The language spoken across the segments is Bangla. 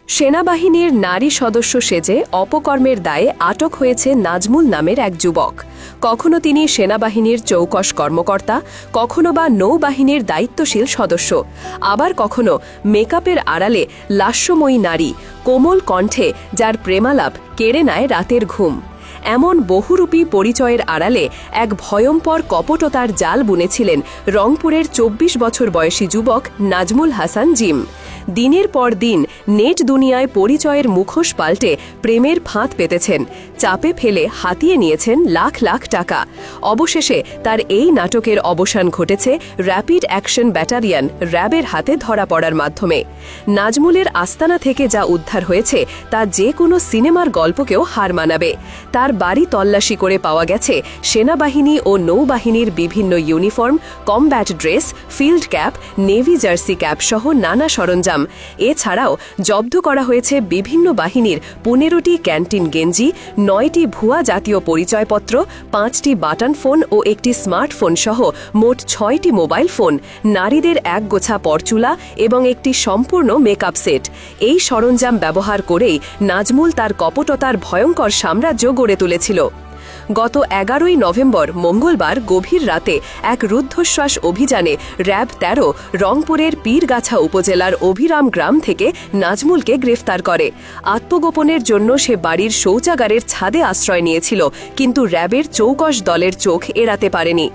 সেনাবাহিনীর নারী সদস্য সেজে অপকর্মের দায়ে আটক হয়েছে নাজমুল নামের এক যুবক। কখনো তিনি সেনাবাহিনীর চৌকস কর্মকর্তা, কখনো বা নৌবাহিনীর দায়িত্বশীল সদস্য, আবার কখনো মেকআপের আড়ালে লাস্যময়ী নারী, কোমল কণ্ঠে যার প্রেমালাপ কেড়ে নেয় রাতের ঘুম। এমন বহুরূপী পরিচয়ের আড়ালে এক ভয়ঙ্কর কপটতার জাল বুনেছিলেন রংপুরের ২৪ বছর বয়সী যুবক নাজমুল হাসান জিম। দিনের পর দিন নেট দুনিয়ায় পরিচয়ের মুখোশ পাল্টে প্রেমের ফাঁদ পেতেছেন, চাপে ফেলে হাতিয়ে নিয়েছেন লাখ লাখ টাকা। অবশেষে তার এই নাটকের অবসান ঘটেছে র্যাপিড অ্যাকশন ব্যাটালিয়ন র্যাবের হাতে ধরা পড়ার মাধ্যমে। নাজমুলের আস্তানা থেকে যা উদ্ধার হয়েছে তা যে কোনো সিনেমার গল্পকেও হার মানাবে। তার বাড়ি তল্লাশি করে পাওয়া গেছে সেনাবাহিনী ও নৌবাহিনীর বিভিন্ন uniform, combat dress, field cap, navy jersey cap সহ নানা সরঞ্জাম। এছাড়াও জব্দ করা হয়েছে বিভিন্ন বাহিনীর ১৫টি ক্যান্টিন গেঞ্জি, ৯টি ভুয়া জাতীয় পরিচয়পত্র, ৫টি বাটন ফোন ও একটি স্মার্টফোন সহ মোট ৬টি মোবাইল ফোন, নারীদের একগোছা পরচুলা এবং একটি সম্পূর্ণ মেকআপ সেট। এই সরঞ্জাম ব্যবহার করেই নাজমুল তার কপটতার ভয়ঙ্কর সাম্রাজ্য গড়ে তুলেছিল। গত ১১ই নভেম্বর মঙ্গলবার গভীর রাতে এক রুদ্ধশ্বাস অভিযানে র্যাব ১৩ রংপুরের পীরগাছা উপজেলার অভিরাম গ্রাম থেকে নাজমুলকে গ্রেফতার করে। আত্মগোপনের জন্য সে বাড়ির শৌচাগারের ছাদে আশ্রয় নিয়েছিল, কিন্তু র্যাবের চৌকস দলের চোখ এড়াতে পারেনি।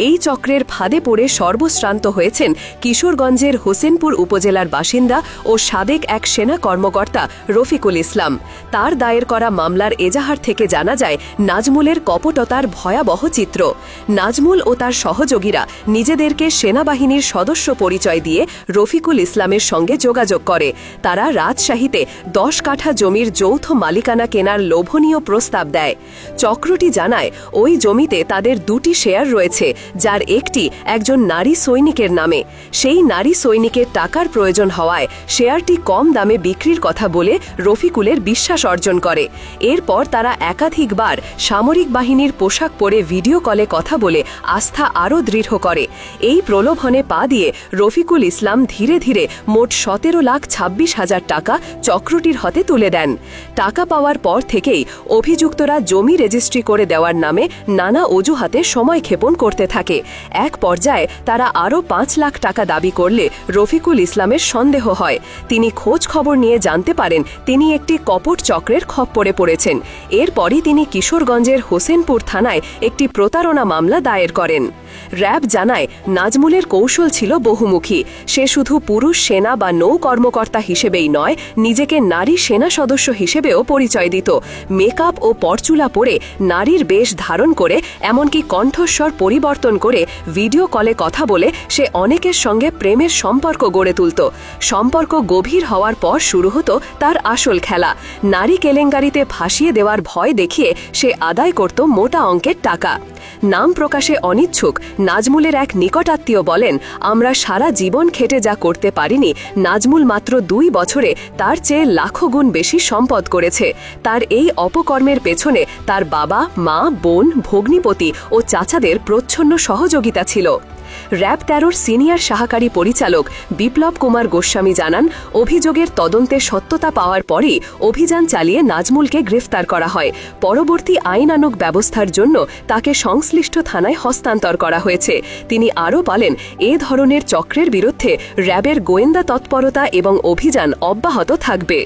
এই চক্রের ফাঁদে পড়ে সর্বশ্রান্ত হয়েছেন কিশোরগঞ্জের হোসেনপুর উপজেলার বাসিন্দা ও সাবেক এক সেনা কর্মকর্তা রফিকুল ইসলাম। তার দায়ের করা মামলার এজাহার থেকে জানা যায় নাজমুলের কপটতার ভয়াবহ চিত্র। নাজমুল ও তার সহযোগীরা নিজেদেরকে সেনাবাহিনীর সদস্য পরিচয় দিয়ে রফিকুল ইসলামের সঙ্গে যোগাযোগ করে। তারা রাজশাহীতে ১০ কাঠা জমির যৌথ মালিকানা কেনার লোভনীয় প্রস্তাব দেয়। চক্রটি জানায় ওই জমিতে তাদের ২টি শেয়ার রয়েছে, যার একটি একজন নারী সৈনিকের নামে। সেই নারী সৈনিকের টাকার প্রয়োজন হওয়ায় শেয়ারটি কম দামে বিক্রির কথা বলে রফিকুলের বিশ্বাস অর্জন করে। এরপর তারা একাধিকবার সামরিক বাহিনীর পোশাক পরে ভিডিও কলে কথা বলে আস্থা আরও দৃঢ় করে। এই প্রলোভনে পা দিয়ে রফিকুল ইসলাম ধীরে ধীরে মোট ১৭,২৬,০০০ টাকা চক্রটির হাতে তুলে দেন। টাকা পাওয়ার পর থেকেই অভিযুক্তরা জমি রেজিস্ট্রি করে দেওয়ার নামে নানা অজুহাতে সময় ক্ষেপণ করতে থাকে। এক পর্যায়ে তারা আরও ৫ লাখ টাকা দাবি করলে রফিকুল ইসলামের সন্দেহ হয়। তিনি খোঁজ খবর নিয়ে জানতে পারেন তিনি একটি কপট চক্রের খপ্পরে পড়েছেন। এরপরই তিনি কিশোরগঞ্জের হোসেনপুর থানায় একটি প্রতারণা মামলা দায়ের করেন। র্যাব জানায় নাজমুলের কৌশল ছিল বহুমুখী। সে শুধু পুরুষ সেনা বা নৌ কর্মকর্তা হিসেবেই নয়, নিজেকে নারী সেনা সদস্য হিসেবেও পরিচয় দিত। মেকআপ ও পরচুলা পরে নারীর বেশ ধারণ করে, এমনকি কণ্ঠস্বর পরিবর্তন করে ভিডিও কলে কথা বলে সে অনেকের সঙ্গে প্রেমের সম্পর্ক গড়ে তুলত। সম্পর্ক গভীর হওয়ার পর শুরু হতো তার আসল খেলা। নারী কেলেঙ্কারিতে ফাঁসিয়ে দেওয়ার ভয় দেখিয়ে সে আদায় করত মোটা অঙ্কের টাকা। নাম প্রকাশে অনিচ্ছুক নাজমুলের এক নিকটাত্মীয় বলেন, আমরা সারা জীবন খেটে যা করতে পারিনি, নাজমুল মাত্র ২ বছরে তার চেয়ে লাখো গুণ বেশি সম্পদ করেছে। তার এই অপকর্মের পেছনে তার বাবা, মা, বোন, ভগ্নিপতি ও চাচাদের প্রচ্ছন্ন সহযোগিতা ছিল। র্যাব ১৩ সিনিয়র সহকারী পরিচালক বিপ্লব কুমার গোস্বামী জানান, অভিযোগের তদন্তে সত্যতা পাওয়ার পরেই অভিযান চালিয়ে নাজমুলকে গ্রেফতার করা হয়। পরবর্তী আইনানুগ ব্যবস্থার জন্য তাকে সংশ্লিষ্ট থানায় হস্তান্তর করা হয়েছে। তিনি আরও বলেন, এ ধরনের চক্রের বিরুদ্ধে র্যাবের গোয়েন্দা তৎপরতা এবং অভিযান অব্যাহত থাকবে।